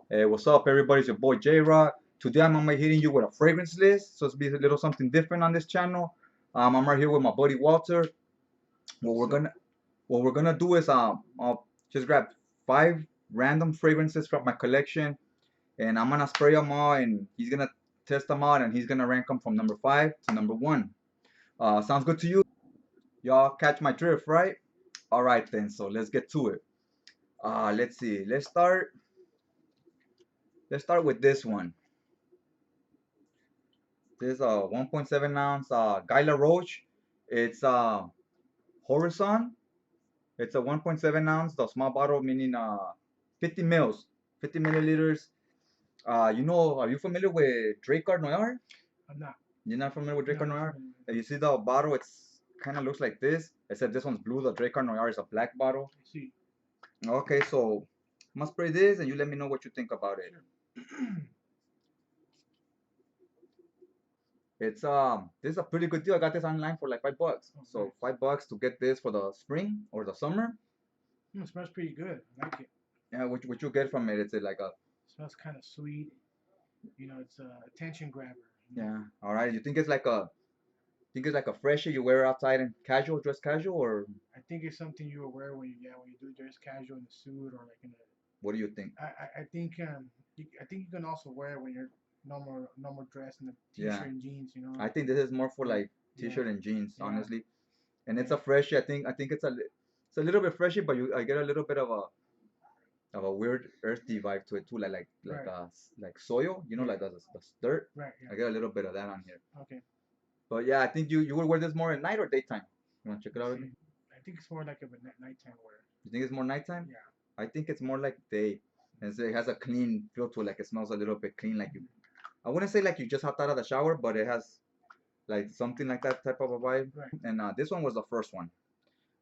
Hey, what's up, everybody? It's your boy J Rock. Today I'm gonna be hitting you with a fragrance list, so it's be a little something different on this channel. I'm right here with my buddy Walter. What we're gonna what we're gonna do is I'll just grab 5 random fragrances from my collection, and I'm gonna spray them all, and he's gonna test them out, and he's gonna rank them from number 5 to number 1. Sounds good to you? Y'all catch my drift, right? All right then. So let's get to it. Let's see. Let's start with this one. This is a 1.7 ounce Guy Laroche. It's Horizon. It's a 1.7 ounce, the small bottle, meaning 50 mils, 50 milliliters. Are you familiar with Dracar Noir? I'm not. You're not familiar with No, Dracar I'm not Noir? familiar with You see the bottle, it's kind of looks like this, except this one's blue. The Dracar Noir is a black bottle. I see. Okay, so I'm gonna spray this and you let me know what you think about it. Sure. This is a pretty good deal. I got this online for like $5. Oh, So nice. $5 to get this for the spring or the summer. It smells pretty good. I like it. Yeah, what you get from it? It's like a It smells kind of sweet. It's a attention grabber. yeah. All right. You think it's like a freshie you wear outside and casual, dress casual, or I think it's something you will wear when you do dress casual in a suit or like in a. what do you think? I think I think you can also wear it when you're normal dress in a Yeah, t-shirt and jeans. I think this is more for like Yeah. t-shirt and jeans, Yeah. honestly. And it's Yeah. a freshie. I think it's a little bit freshy, but I get a little bit of a weird earthy vibe to it too, Right. like soil, Yeah. like the dirt. Right. I Yeah. get a little bit of that on here. Okay. But yeah, I think you would wear this more at night or daytime. You want to check it Let's out with me? see. I think it's more like a nighttime wear. You think it's more nighttime? Yeah. I think it's more like day. And so it has a clean feel to it, like it smells a little bit clean, like you. Mhm. I wouldn't say like you just hopped out of the shower, but it has like something like that type of a vibe. Right. And this one was the first one.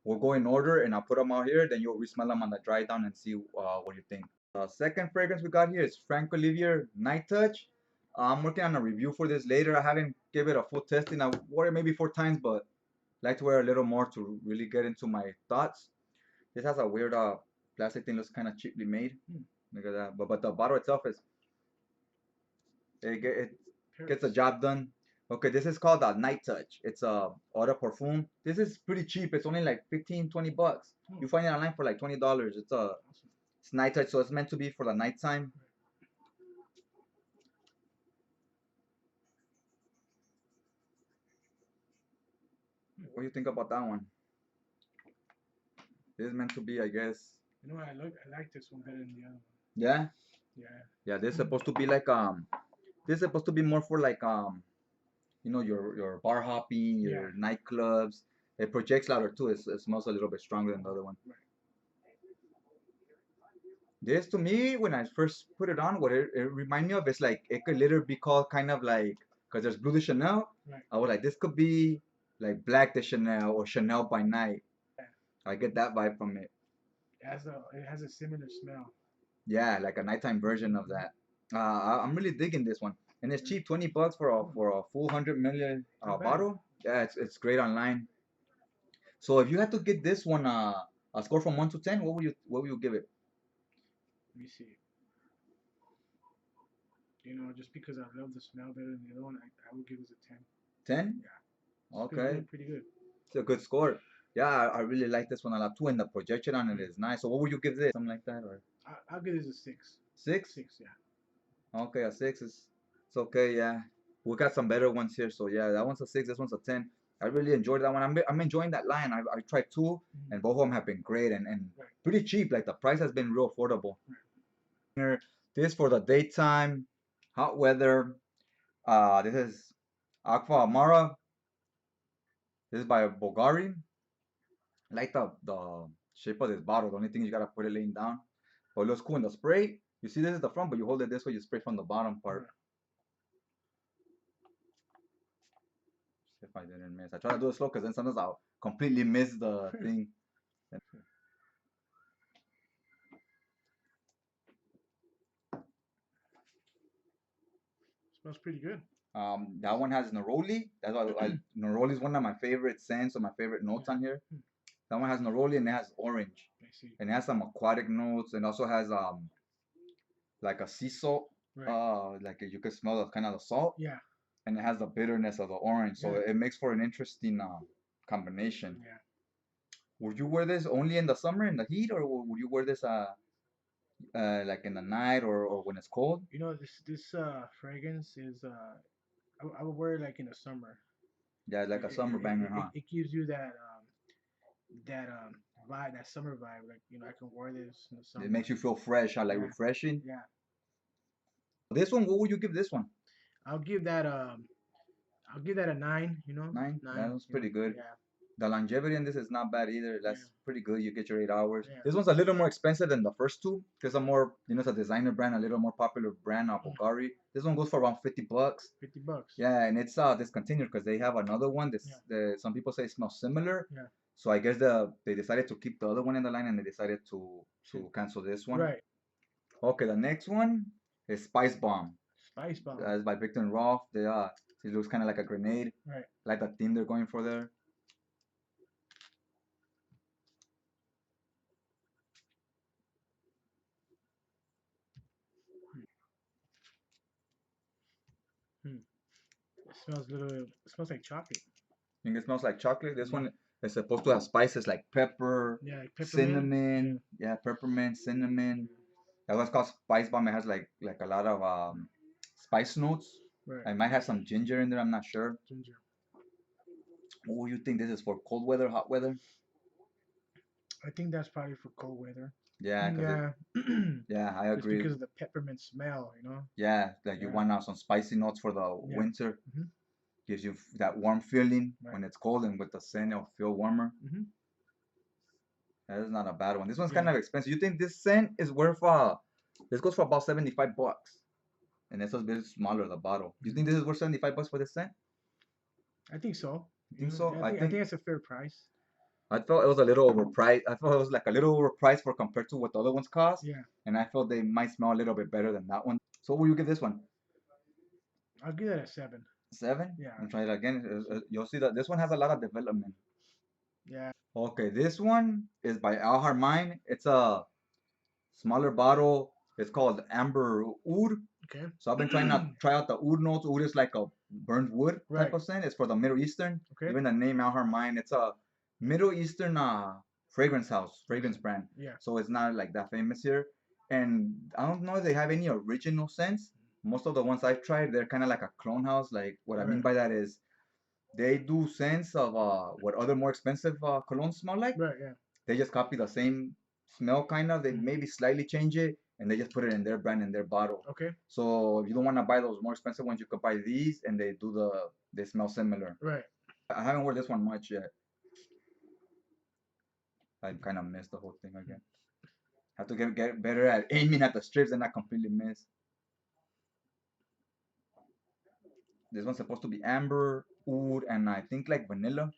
We'll go in order, and I'll put them out here. Then you'll re-smell them on the dry down and see what you think. The second fragrance we got here is Frank Olivier Night Touch. I'm working on a review for this later. I haven't give it a full testing. I wore it maybe 4 times, but like to wear a little more to really get into my thoughts. This has a weird plastic thing. Looks kind of cheaply made. Hmm. Look at that. But the bottle itself is it gets the Paris. job done. Okay, this is called a Night Touch. It's a eau de parfum. This is pretty cheap. It's only like 15, $20. Oh, You find it online for like $20. awesome. It's Night Touch, so it's meant to be for the nighttime. What do you think about that one? This is meant to be, I guess. You know what? I like this one better than the other one. Yeah, Yeah. yeah. This is supposed to be like This is supposed to be more for like your bar hopping, Yeah. your nightclubs. It projects louder too. It smells a little bit stronger than the other one. Right. This to me, when I first put it on, what it remind me of is like it could literally be called kind of like because there's Blue de Chanel. Right. I was like, this could be like Black de Chanel or Chanel by Night. Yeah. I get that vibe from it. It has a similar smell. Yeah, like a nighttime version of that. I'm really digging this one, and it's Yeah. cheap, $20 for a Oh, full 100 ml not bad. bottle. Yeah, it's great online. So if you had to give this one a score from 1 to 10, what would you give it? Let me see. Just because I love the smell better than the other one, I would give this a 10. 10? Yeah. It's pretty Okay, good. Pretty good. it's a good score. Yeah, I really like this one a lot too, and the projection on it is nice. So what would you give this? Something like that, or I'll give this a 6. 6? 6. Yeah. Okay, a 6 is it's okay. Yeah, we got some better ones here. So yeah, that one's a 6. This one's a 10. I really enjoyed that one. I'm enjoying that line. I tried two, Mhm. and both of them have been great and Right. pretty cheap. Like the price has been real affordable. Right. This for the daytime, hot weather. This is Aqua Amara. This is by Bulgari. I like the shape of this bottle. The only thing is you gotta put it laying down. But it looks cool in the spray. You see, this is the front, but you hold it this way. You spray from the bottom part. Right. See if I didn't miss. I try to do it slow because then sometimes I'll completely miss the thing. Smells pretty good. That one has neroli. That's why neroli is one of my favorite scents or my favorite notes Yeah. on here. Hmm. That one has neroli and it has orange I see. and it has some aquatic notes and also has like a sea salt. Right. Like you can smell the kind of the salt, Yeah. and it has the bitterness of the orange, so Yeah. it makes for an interesting combination. Yeah. Would you wear this only in the summer in the heat, or would you wear this like in the night or when it's cold? You know, this fragrance is I would wear it like in the summer. Yeah, like a summer banger, huh? It gives you that vibe, that summer vibe. Like, I can wear this in the It summer. makes you feel fresh, huh? Like Yeah. refreshing. Yeah. This one, what would you give this one? I'll give that I'll give that a 9. 9? That 9. was pretty good. Yeah. The longevity in this is not bad either. Yeah. That's pretty good. You get your 8 hours. Yeah. This one's a little more expensive than the first two because a more, it's a designer brand, a little more popular brand, Bulgari. This one goes for around $50. $50. Yeah, and it's discontinued because they have another one. Yeah. Some people say it smells similar. Yeah. So I guess they decided to keep the other one in the line and they decided to cancel this one. Right. Okay, the next one is Spice Bomb. Spice Bomb. It's by Victor and Rolf. It looks kind of like a grenade. Right. Like the theme they're going for there. Hmm. It smells like chocolate. I think it smells like chocolate. This Yeah. one is supposed to have spices like pepper, Yeah, like peppermint. cinnamon. Yeah, peppermint, cinnamon. That's what's called Spice Bomb. It has like a lot of spice notes. Right. I might have some ginger in there. I'm not sure. Ginger. Oh, you think this is for cold weather, hot weather? I think that's probably for cold weather. Yeah, Yeah. yeah, I Just agree. because of the peppermint smell. Yeah, like you Yeah. want some spicy notes for the Yeah. winter. Mhm. Gives you that warm feeling Right. when it's cold, and with the scent, it'll feel warmer. Mhm. That is not a bad one. This one's Yeah. kind of expensive. You think this scent is worth this goes for about $75, and it's a bit smaller the bottle. You think this is worth $75 for this scent? I think so. You think so? I think it's a fair price. I felt it was a little overpriced. I thought it was like a little overpriced for compared to what the other ones cost. Yeah. And I felt they might smell a little bit better than that one. So what will you give this one? I'll give that a 7. 7? Yeah. And try it again. You'll see that this one has a lot of development. Yeah. Okay, this one is by Al Mine. It's a smaller bottle. It's called Amber Oud. Okay. So I've been trying to try out the oud notes. Oud is like a burnt wood type Right. of scent. It's for the Middle Eastern. Okay. Even the name Al Mine, it's a Middle Eastern fragrance brand. Yeah. So it's not like that famous here. And I don't know if they have any original scents. Most of the ones I've tried, they're kind of like a clone house. Like what I mean Right. by that is they do scents of what other more expensive colognes smell like. Right. Yeah. They just copy the same smell kind of. They Mhm. maybe slightly change it and they just put it in their brand in their bottle. Okay. So if you don't want to buy those more expensive ones, you could buy these and they smell similar. Right. I haven't worn this one much yet. I kind of missed the whole thing again. Have to get better at aiming at the strips and not completely miss. This one's supposed to be amber, oud, and I think like vanilla.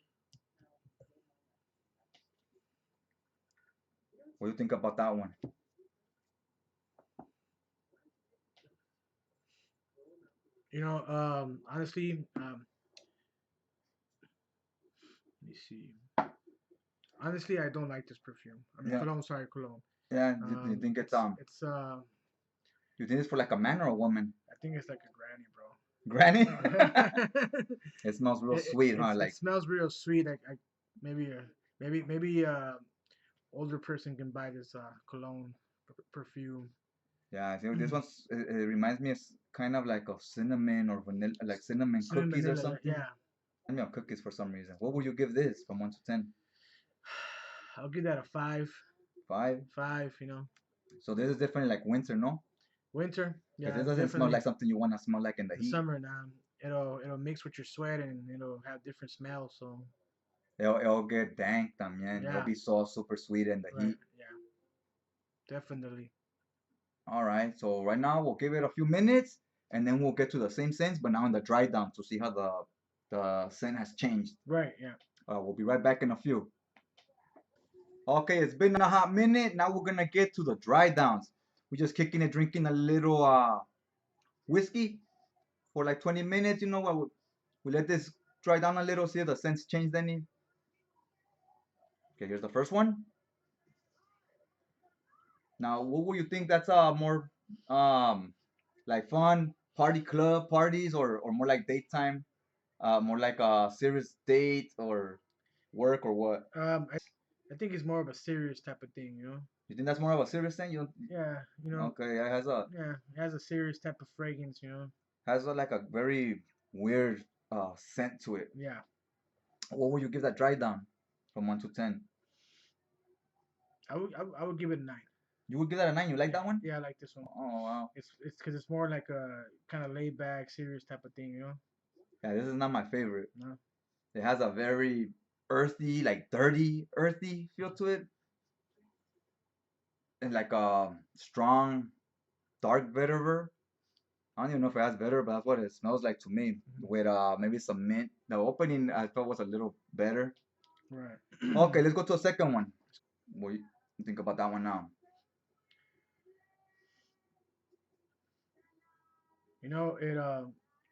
What do you think about that one? Honestly, let me see. Honestly, I don't like this perfume. I mean, Yeah. cologne. Sorry, cologne. Yeah, you think it's It's you think it's for like a man or a woman? I think it's like a granny, bro. Granny? it, It smells real sweet, huh? it smells real sweet. Like maybe older person can buy this cologne perfume. Yeah, I think this one's it reminds me of kind of like of cinnamon or vanilla, like cinnamon cookies or vanilla, something. Yeah. I mean, cookies for some reason. What would you give this from 1 to 10? I'll give that a 5. 5. 5. So this is definitely like winter, no? Winter. Yeah. Because it doesn't smell like something you want to smell like in the heat. Summer now. It'll mix with your sweat and it'll have different smells. So It'll get dank también. Yeah. It'll be so super sweet in the heat. Yeah. Definitely. All right. So right now we'll give it a few minutes and then we'll get to the same scents, but now in the dry down to see how the scent has changed. Right. Yeah. We'll be right back in a few. Okay, it's been a hot minute. Now we're gonna get to the dry downs. We're just kicking it, drinking a little whiskey for like 20 minutes. You know what? We let this dry down a little, see if the scents changed any. Okay, here's the first one. Now, what would you think that's more like fun party club parties or more like daytime, more like a serious date or work or what? I think it's more of a serious type of thing, you know. You think that's more of a serious thing? You Yeah, you know. okay? Yeah, it has a It has a serious type of fragrance, you know. like a very weird scent to it. Yeah, What would you give that dry down from 1 to 10? I would give it a 9. You would give that a 9. You like Yeah, that one? yeah, I like this one. Oh wow. It's because it's more like a kind of laid back, serious type of thing, you know. Yeah, this is not my favorite. No. It has a very earthy, like dirty, earthy feel to it, and like a strong, dark vetiver. I don't even know if it has vetiver, but that's what it smells like to me. With maybe some mint. The opening I thought was a little better. Right. Okay, let's go to a second one. What do you think about that one now? You know, it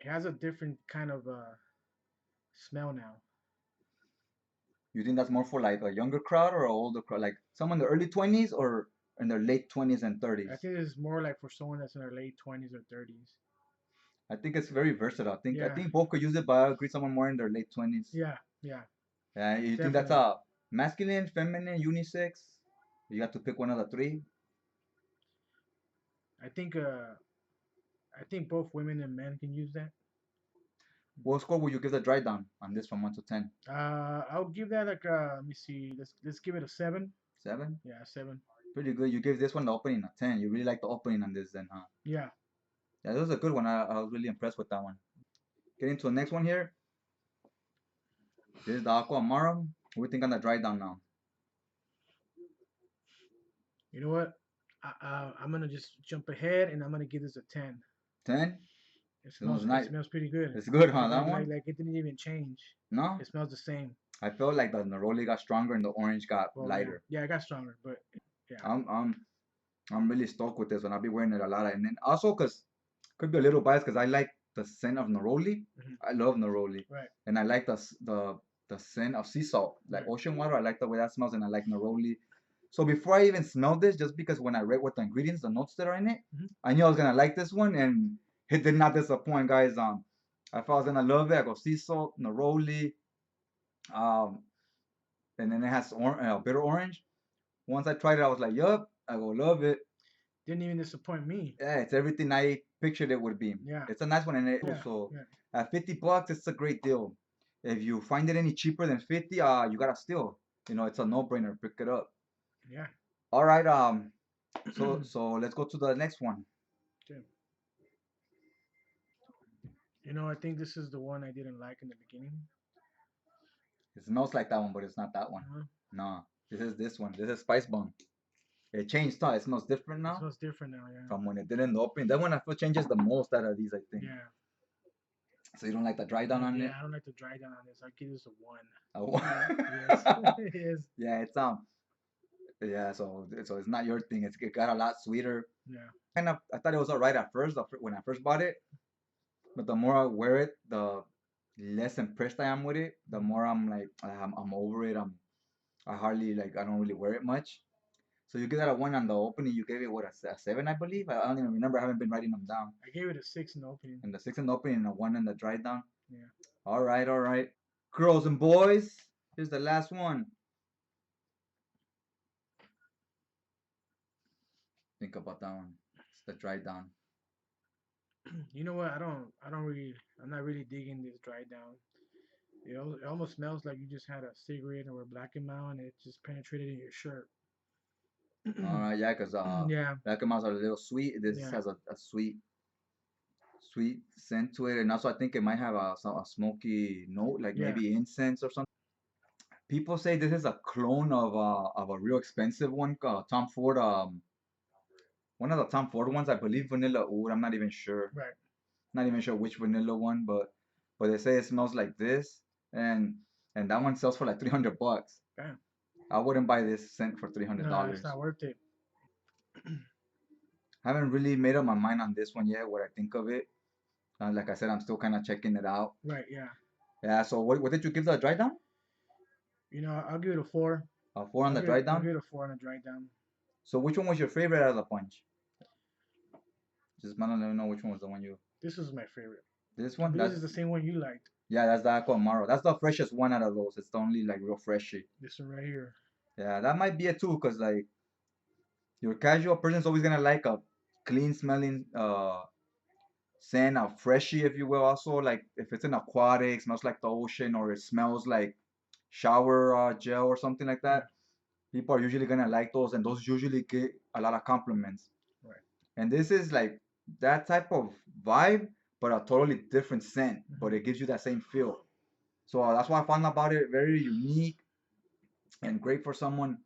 has a different kind of smell now. You think that's more for like a younger crowd or an older crowd, like someone in the early 20s or in their late 20s and I 30s? think it's more like for someone that's in their late 20s or 30s. I think it's very versatile. I Yeah, think both could use it, but I agree someone more in their late 20s. yeah, yeah, You think that's definitely. a masculine, feminine, unisex? You have to pick one of the three. I think I think both women and men can use that. What score would you give the dry down on this from 1 to 10? I'll give that like let me see. Let's give it a 7. 7? Yeah, 7. Pretty good. You gave this one the opening a 10. You really like the opening on this then, huh? Yeah. Yeah, this was a good one. I was really impressed with that one. Getting to the next one here. This is the Aqua Amara. What do you think on the dry down now? You know what? I'm gonna just jump ahead and I'm gonna give this a 10. 10? This one's It nice. smells pretty good. It's good, huh? That one? Like it didn't even change. No? It smells the same. I felt like the Neroli got stronger and the orange got Well, yeah, lighter. yeah, it got stronger, but yeah, I'm I'm I'm really stoked with this one. I'll be wearing it a lot. And then also because could be a little biased because I like the scent of Neroli. hmm I love Neroli. right, And I like the scent of sea salt, like right, ocean water. I like the way that smells, and I like Neroli. So before I even smelled this, just because when I read what the ingredients, the notes that are in it, hmm I knew I was gonna like this one, and it did not disappoint, guys. I thought I was gonna love it. I go sea salt, Neroli, um, and then it has bitter orange. Once I tried it, I was like, yup, I go love it. didn't even disappoint me. Yeah, it's everything I pictured it would be. Yeah, It's a nice one, and yeah, so yeah. at $50, it's a great deal. If you find it any cheaper than 50, you gotta steal. It's a no-brainer. Pick it up. Yeah. All right. So let's go to the next one. Okay. You know, I think this is the one I didn't like in the beginning. It smells like that one, but it's not that one. Uh-huh. No, this is this one. This is Spice Bomb. It changed, huh? It smells different It now smells different now. Yeah, from when it did in the opening. That one I feel changes the most out of these, I think. yeah, So you don't like the dry down on yeah. it? I don't like to dry down on this. I give this a 1. Oh. Yes, yes, Yeah, yeah. So it's not your thing. It got a lot sweeter. yeah, I thought it was alright at first when I first bought it, but the more I wear it, the less impressed I am with it. The more I'm like I'm over it. I don't really wear it much. So you give that a 1 on the opening. You gave it what a 7, I believe. I don't even remember. I haven't been writing them down. I gave it a 6 in the opening. And the 6 in the opening and a 1 in the dry down. Yeah. All right, all right. Girls and boys, here's the last one. Think about that one. It's the dry down. You know what? I'm not really digging this dry down. It almost smells like you just had a cigarette or a black and mild and it just penetrated in your shirt. All right, yeah, because Yeah, black and are a little sweet. This yeah, has a sweet scent to it, and also I think it might have a smoky note, like yeah. maybe incense or something. People say this is a clone of a real expensive one, Tom Ford. One of the Tom Ford ones, I believe vanilla oud. I'm not even sure. Right. Not even sure which vanilla one, but they say it smells like this, and that one sells for like $300. Damn. I wouldn't buy this scent for three hundred No, it's dollars. not worth it. Haven't really made up my mind on this one yet. What I think of it. Like I said, I'm still kind of checking it out. Right. Yeah. Yeah. So what did you give the dry down? You know, I'll give it a 4. A 4 on the dry I'll down. give it a 4 on a dry down. So which one was your favorite out of the bunch? Just man, let me know which one was the one you. This is my favorite. This I one. believe this is the same one you liked. Yeah, that's the Aqua Amaro. That's the freshest one out of those. It's the only like real freshy. This one right here. Yeah, that might be it too, cause like your casual person's always gonna like a clean smelling scent, a freshie, if you will. Also, like if it's an aquatic, smells like the ocean, or it smells like shower gel or something like Yeah. that. People are usually gonna like those, and those usually get a lot of compliments. Right. And this is like that type of vibe, but a totally different scent, but Hmm. it gives you that same feel. So that's why I found about it very unique and great for someone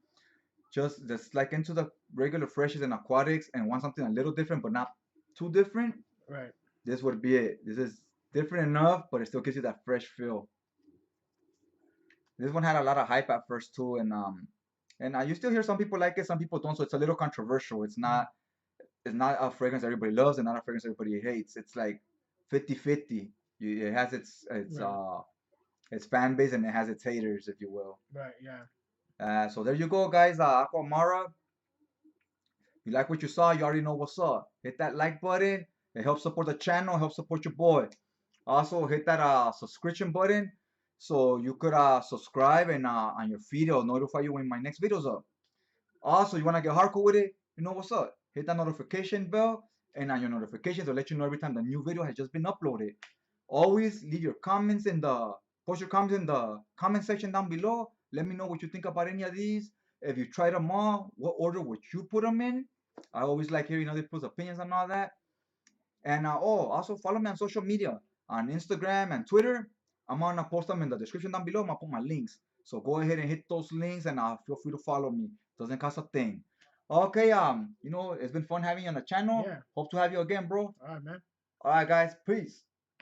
just like into the regular freshes and aquatics and want something a little different but not too different. Right. This would be it. This is different enough, but it still gives you that fresh feel. This one had a lot of hype at first too, and you still hear some people like it, some people don't. So it's a little controversial. Mm. It's not a fragrance everybody loves and not a fragrance everybody hates. It's like 50-50. It has Right. its fan base and it has its haters, if you will. Right. Yeah. So there you go, guys. Aquamara. You like what you saw, you already know what's up. Hit that like button. It helps support the channel, helps support your boy. Also, hit that subscription button so you could subscribe and on your feed it'll notify you when my next video's up. Also, you want to get hardcore with it, you know what's up. Hit that notification bell and on your notifications will let you know every time the new video has just been uploaded. Always leave your comments in the post your comments in the comment section down below. Let me know what you think about any of these. If you tried them all, what order would you put them in? I always like hearing other people's opinions and all that. And also follow me on social media on Instagram and Twitter. I'm gonna post them in the description down below. I'm gonna put my links. So go ahead and hit those links and feel free to follow me. Doesn't cost a thing. Okay, it's been fun having you on the channel. Yeah. Hope to have you again, bro. All right, man. All right, guys, peace.